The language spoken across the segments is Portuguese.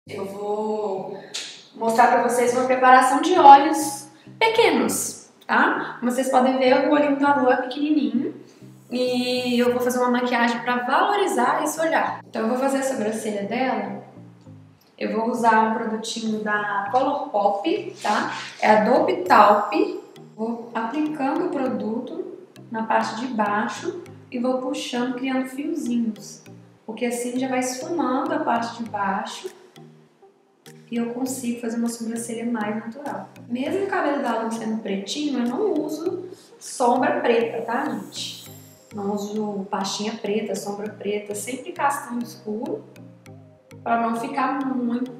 Eu vou mostrar para vocês uma preparação de olhos pequenos, tá? Como vocês podem ver, o olhinho da Lu é pequenininho e eu vou fazer uma maquiagem para valorizar esse olhar. Então eu vou fazer a sobrancelha dela. Eu vou usar um produtinho da Colourpop, tá? É a Dope Taupe. Vou aplicando o produto na parte de baixo e vou puxando, criando fiozinhos. Porque assim já vai esfumando a parte de baixo e eu consigo fazer uma sobrancelha mais natural. Mesmo o cabelo da Lu sendo pretinho, eu não uso sombra preta, tá, gente? Não uso pastinha preta, sombra preta, sempre castanho escuro, para não ficar muito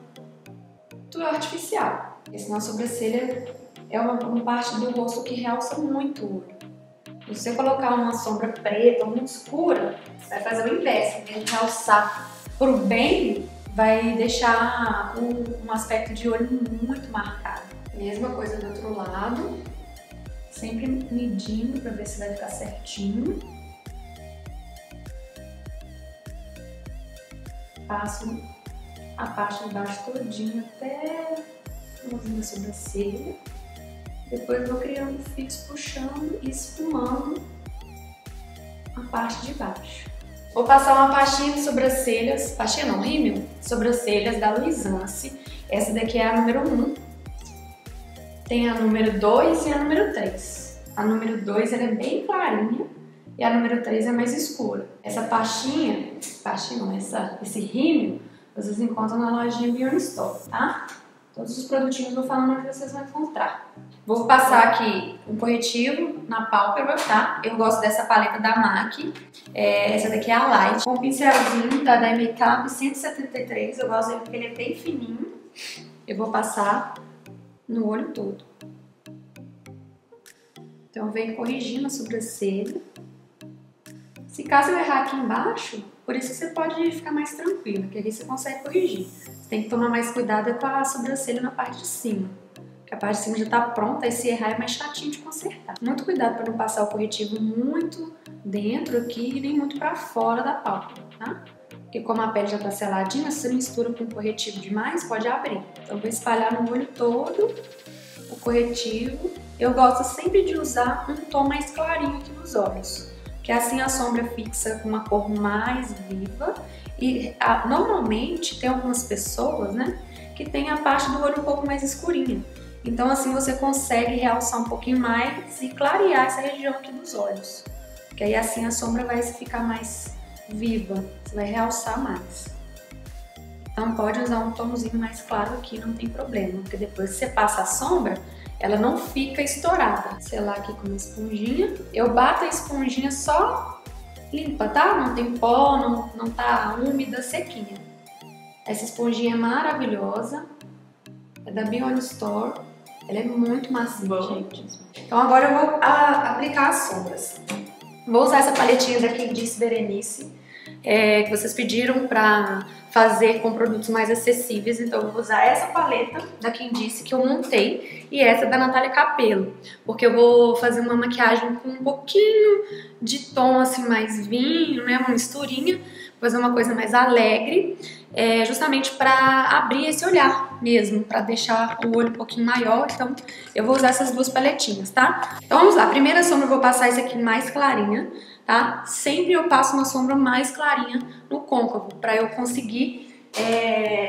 artificial. Porque senão a sobrancelha é uma parte do rosto que realça muito o olho. Se você colocar uma sombra preta ou muito escura, vai fazer o inverso, em vez de realçar pro bem, vai deixar um aspecto de olho muito marcado. Mesma coisa do outro lado, sempre medindo para ver se vai ficar certinho. Passo a parte de baixo todinha até o finalzinho da sobrancelha. Depois vou criando fios, puxando e esfumando a parte de baixo. Vou passar uma pastinha de sobrancelhas, pastinha não, rímel, sobrancelhas da Luisance. Essa daqui é a número 1. Tem a número 2 e a número 3. A número 2 ela é bem clarinha e a número 3 é mais escura. Essa pastinha não, esse rímel, vocês encontram na lojinha Beyond Store, tá? Todos os produtinhos eu vou falando onde vocês vão encontrar. Vou passar aqui um corretivo na pálpebra, tá? Eu gosto dessa paleta da MAC. Essa daqui é a Light. Com um pincelzinho da Makeup 173. Eu gosto dele porque ele é bem fininho. Eu vou passar no olho todo. Então eu venho corrigindo a sobrancelha. Se caso eu errar aqui embaixo, por isso que você pode ficar mais tranquilo, que aqui você consegue corrigir. Você tem que tomar mais cuidado com a sobrancelha na parte de cima. Porque a parte de cima já tá pronta e se errar é mais chatinho de consertar. Muito cuidado para não passar o corretivo muito dentro aqui e nem muito para fora da pálpebra, tá? Porque como a pele já tá seladinha, se você mistura com corretivo demais, pode abrir. Então eu vou espalhar no olho todo o corretivo. Eu gosto sempre de usar um tom mais clarinho aqui nos olhos, que assim a sombra fixa com uma cor mais viva. E normalmente tem algumas pessoas, né, que tem a parte do olho um pouco mais escurinha. Então assim você consegue realçar um pouquinho mais e clarear essa região aqui dos olhos. Que aí assim a sombra vai ficar mais viva, você vai realçar mais. Então pode usar um tomzinho mais claro aqui, não tem problema, porque depois que você passa a sombra, ela não fica estourada. Selar aqui com uma esponjinha. Eu bato a esponjinha só limpa, tá? Não tem pó, não tá úmida, sequinha. Essa esponjinha é maravilhosa. É da Beyond Store. Ela é muito macia, gente. Então agora eu vou aplicar as sombras. Vou usar essa paletinha da Quem Disse Berenice, que vocês pediram pra fazer com produtos mais acessíveis. Então eu vou usar essa paleta da Quem Disse que eu montei e essa da Natália Capelo, porque eu vou fazer uma maquiagem com um pouquinho de tom assim mais vinho, né, uma misturinha, vou fazer uma coisa mais alegre, justamente para abrir esse olhar mesmo, para deixar o olho um pouquinho maior. Então eu vou usar essas duas paletinhas, tá? Então vamos lá, a primeira sombra eu vou passar essa aqui mais clarinha, tá? Sempre eu passo uma sombra mais clarinha no côncavo, para eu conseguir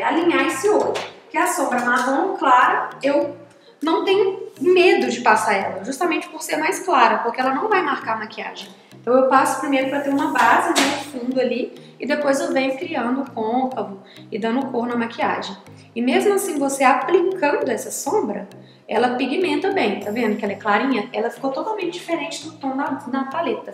alinhar esse olho. Porque a sombra marrom clara, eu não tenho medo de passar ela, justamente por ser mais clara, porque ela não vai marcar a maquiagem. Então eu passo primeiro para ter uma base, né, no fundo ali, e depois eu venho criando o côncavo e dando cor na maquiagem. E mesmo assim, você aplicando essa sombra, ela pigmenta bem, tá vendo que ela é clarinha? Ela ficou totalmente diferente do tom na paleta.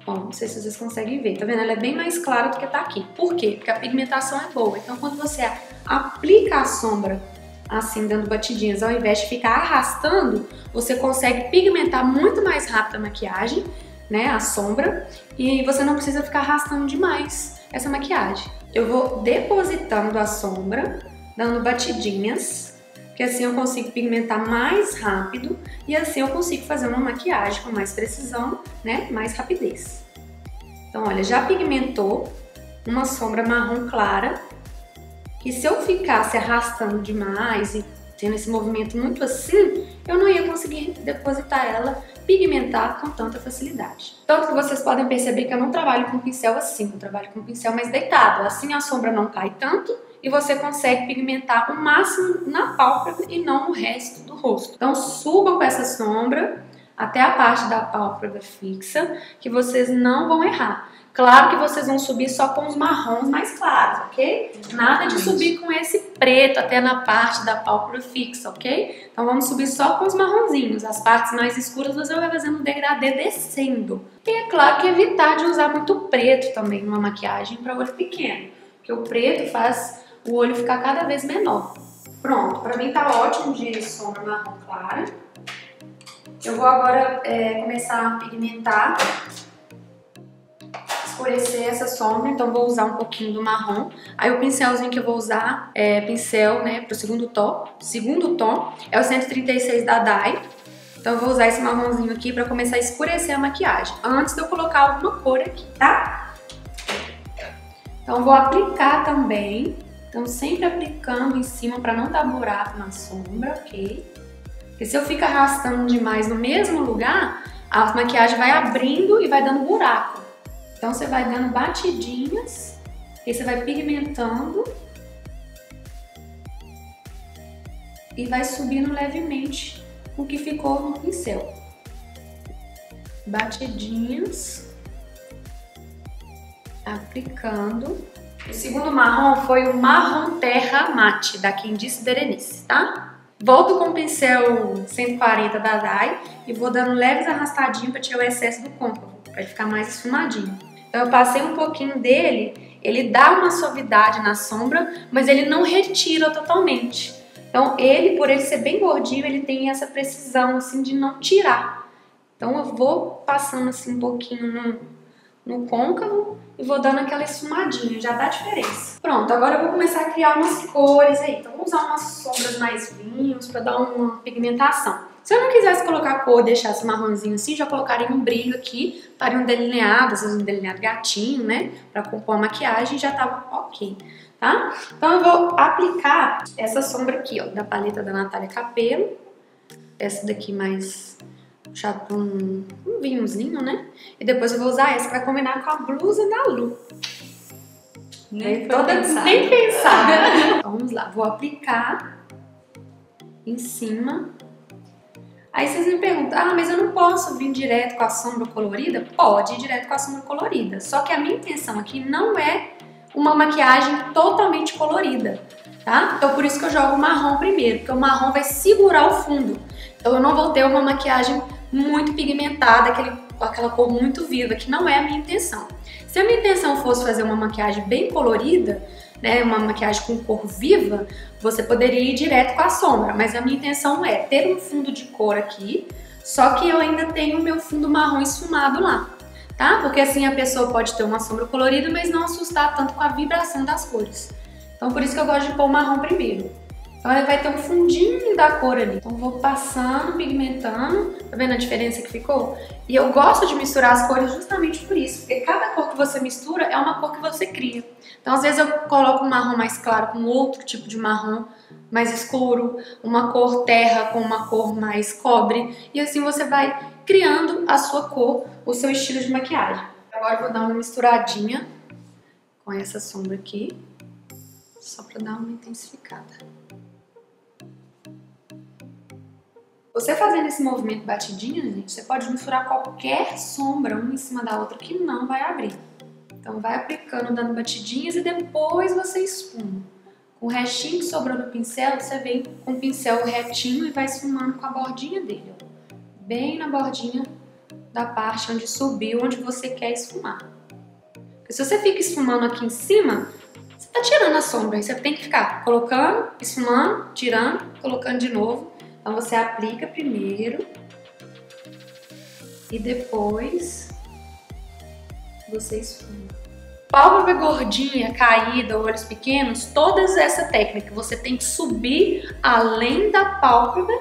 Bom, não sei se vocês conseguem ver, tá vendo? Ela é bem mais clara do que tá aqui. Por quê? Porque a pigmentação é boa. Então quando você aplica a sombra assim, dando batidinhas, ao invés de ficar arrastando, você consegue pigmentar muito mais rápido a maquiagem, né, a sombra, e você não precisa ficar arrastando demais essa maquiagem. Eu vou depositando a sombra, dando batidinhas, que assim eu consigo pigmentar mais rápido e assim eu consigo fazer uma maquiagem com mais precisão, né, mais rapidez. Então olha, já pigmentou uma sombra marrom clara, que se eu ficasse arrastando demais e tendo esse movimento muito assim, eu não ia conseguir depositar ela, pigmentar com tanta facilidade. Tanto que vocês podem perceber que eu não trabalho com pincel assim, eu trabalho com pincel mais deitado. Assim a sombra não cai tanto e você consegue pigmentar o máximo na pálpebra e não no resto do rosto. Então subam com essa sombra até a parte da pálpebra fixa, que vocês não vão errar. Claro que vocês vão subir só com os marrons mais claros, ok? Nada de subir com esse preto até na parte da pálpebra fixa, ok? Então vamos subir só com os marronzinhos. As partes mais escuras você vai fazendo um degradê descendo. E é claro que evitar de usar muito preto também numa maquiagem para olho pequeno, porque o preto faz o olho ficar cada vez menor. Pronto, para mim tá ótimo de sombra marrom clara. Eu vou agora começar a pigmentar, escurecer essa sombra, então vou usar um pouquinho do marrom. Aí o pincelzinho que eu vou usar é pincel, né, pro segundo tom. Segundo tom é o 136 da Dai. Então eu vou usar esse marronzinho aqui pra começar a escurecer a maquiagem, antes de eu colocar alguma cor aqui, tá? Então eu vou aplicar também. Então sempre aplicando em cima pra não dar buraco na sombra, ok? Porque se eu ficar arrastando demais no mesmo lugar, a maquiagem vai abrindo e vai dando buraco. Então você vai dando batidinhas, e você vai pigmentando e vai subindo levemente o que ficou no pincel. Batidinhas, aplicando. O segundo marrom foi o marrom terra mate, da Quem Disse Berenice, tá? Volto com o pincel 140 da Dai e vou dando leves arrastadinhos para tirar o excesso do côncavo, para ele ficar mais esfumadinho. Então eu passei um pouquinho dele, ele dá uma suavidade na sombra, mas ele não retira totalmente. Então ele, por ele ser bem gordinho, ele tem essa precisão assim de não tirar. Então eu vou passando assim um pouquinho no côncavo e vou dando aquela esfumadinha, já dá diferença. Pronto, agora eu vou começar a criar umas cores aí. Então vou usar umas sombras mais vinhos para dar uma pigmentação. Se eu não quisesse colocar cor, deixar esse marronzinho assim, já colocaria um brilho aqui, faria um delineado, às vezes um delineado gatinho, né? Pra compor a maquiagem, já tava ok, tá? Então eu vou aplicar essa sombra aqui, ó, da paleta da Natália Capelo. Essa daqui mais puxado um vinhozinho, né? E depois eu vou usar essa que vai combinar com a blusa da Lu. Nem pensada. Então, vamos lá, vou aplicar em cima. Aí vocês me perguntam, ah, mas eu não posso vir direto com a sombra colorida? Pode ir direto com a sombra colorida. Só que a minha intenção aqui não é uma maquiagem totalmente colorida, tá? Então por isso que eu jogo o marrom primeiro, porque o marrom vai segurar o fundo. Então eu não vou ter uma maquiagem muito pigmentada, aquela cor muito viva, que não é a minha intenção. Se a minha intenção fosse fazer uma maquiagem bem colorida, né, uma maquiagem com cor viva, você poderia ir direto com a sombra, mas a minha intenção é ter um fundo de cor aqui, só que eu ainda tenho o meu fundo marrom esfumado lá, tá? Porque assim a pessoa pode ter uma sombra colorida, mas não assustar tanto com a vibração das cores. Então por isso que eu gosto de pôr o marrom primeiro. Então ele vai ter um fundinho da cor ali. Então vou passando, pigmentando. Tá vendo a diferença que ficou? E eu gosto de misturar as cores justamente por isso. Porque cada cor que você mistura é uma cor que você cria. Então às vezes eu coloco um marrom mais claro com outro tipo de marrom mais escuro. Uma cor terra com uma cor mais cobre. E assim você vai criando a sua cor, o seu estilo de maquiagem. Agora eu vou dar uma misturadinha com essa sombra aqui. Só pra dar uma intensificada. Você fazendo esse movimento batidinho, gente, você pode misturar qualquer sombra uma em cima da outra que não vai abrir. Então vai aplicando, dando batidinhas e depois você esfuma. Com o restinho que sobrou do pincel, você vem com o pincel retinho e vai esfumando com a bordinha dele, ó. Bem na bordinha da parte onde subiu, onde você quer esfumar. Porque se você fica esfumando aqui em cima, você tá tirando a sombra. Aí você tem que ficar colocando, esfumando, tirando, colocando de novo. Então você aplica primeiro e depois você esfuma. Pálpebra gordinha, caída, olhos pequenos, todas essa técnica você tem que subir além da pálpebra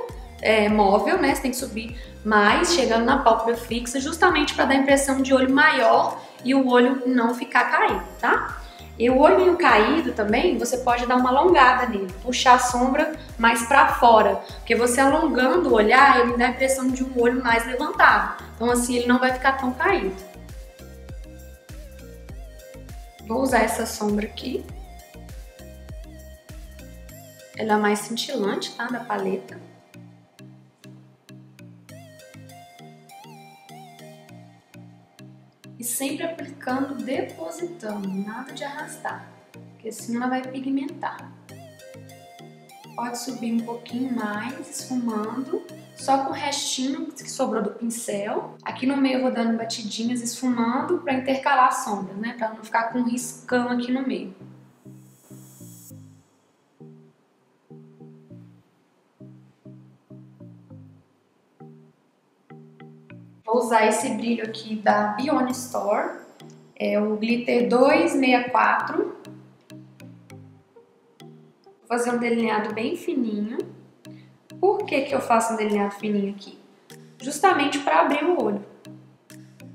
móvel, né? Você tem que subir mais, chegando na pálpebra fixa, justamente para dar a impressão de olho maior e o olho não ficar caído, tá? E o olhinho caído também, você pode dar uma alongada nele, puxar a sombra mais pra fora, porque você alongando o olhar, ele dá a impressão de um olho mais levantado. Então assim, ele não vai ficar tão caído. Vou usar essa sombra aqui. Ela é a mais cintilante, tá, da paleta. E sempre aplicando, depositando, nada de arrastar, porque senão ela vai pigmentar. Pode subir um pouquinho mais, esfumando, só com o restinho que sobrou do pincel. Aqui no meio eu vou dando batidinhas, esfumando, para intercalar as sombras, né? Para não ficar com um riscão aqui no meio. Vou usar esse brilho aqui da Beyond Store, é o Glitter 264. Vou fazer um delineado bem fininho. Por que que eu faço um delineado fininho aqui? Justamente para abrir o olho.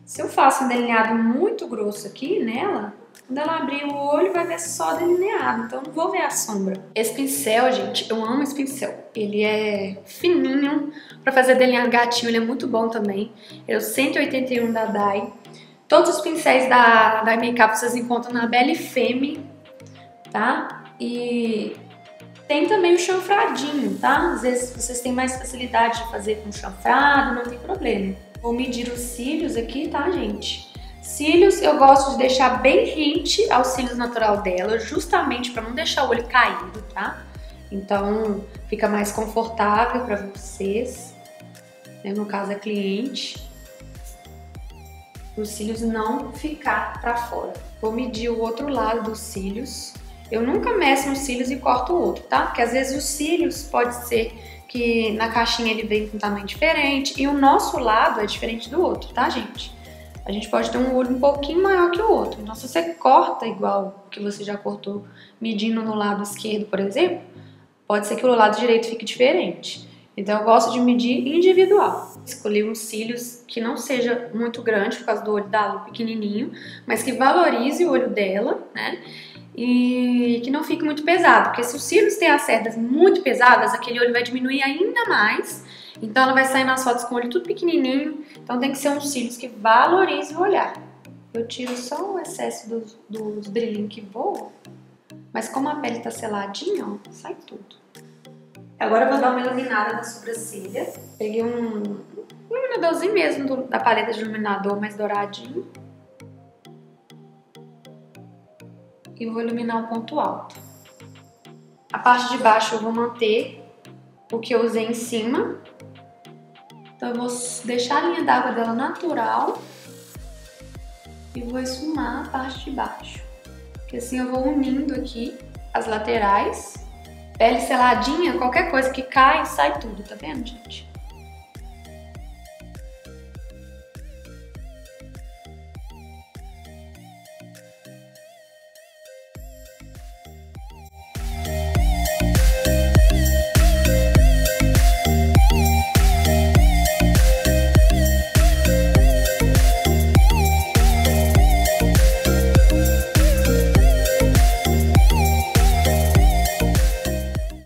Se eu faço um delineado muito grosso aqui nela, quando ela abrir o olho vai ver só delineado, então não vou ver a sombra. Esse pincel, gente, eu amo esse pincel. Ele é fininho, para fazer delineado gatinho ele é muito bom também. Ele é o 181 da Dai. Todos os pincéis da Makeup vocês encontram na Belle Femme, tá? E tem também o chanfradinho, tá? Às vezes vocês têm mais facilidade de fazer com chanfrado, não tem problema. Vou medir os cílios aqui, tá, gente? Cílios eu gosto de deixar bem rente ao cílios natural dela, justamente para não deixar o olho caído, tá? Então fica mais confortável para vocês, né? No caso a cliente, os cílios não ficar para fora. Vou medir o outro lado dos cílios. Eu nunca meço uns cílios e corto o outro, tá? Porque às vezes os cílios pode ser que na caixinha ele vem com um tamanho diferente e o nosso lado é diferente do outro, tá, gente? A gente pode ter um olho um pouquinho maior que o outro. Então, se você corta igual que você já cortou medindo no lado esquerdo, por exemplo, pode ser que o lado direito fique diferente. Então, eu gosto de medir individual. Escolhi uns cílios que não seja muito grande, por causa do olho da Lu pequenininho, mas que valorize o olho dela, né? E que não fique muito pesado, porque se os cílios têm as cerdas muito pesadas, aquele olho vai diminuir ainda mais. Então ela vai sair nas fotos com o olho tudo pequenininho, então tem que ser uns cílios que valorizem o olhar. Eu tiro só o excesso dos brilhinhos que voam, mas como a pele tá seladinha, ó, sai tudo. Agora eu vou dar uma iluminada na sobrancelha. Peguei um iluminadorzinho mesmo da paleta de iluminador mais douradinho. E vou iluminar o ponto alto. A parte de baixo eu vou manter o que eu usei em cima. Então eu vou deixar a linha d'água dela natural e vou esfumar a parte de baixo. Porque assim eu vou unindo aqui as laterais. Pele seladinha, qualquer coisa que cai, sai tudo, tá vendo, gente?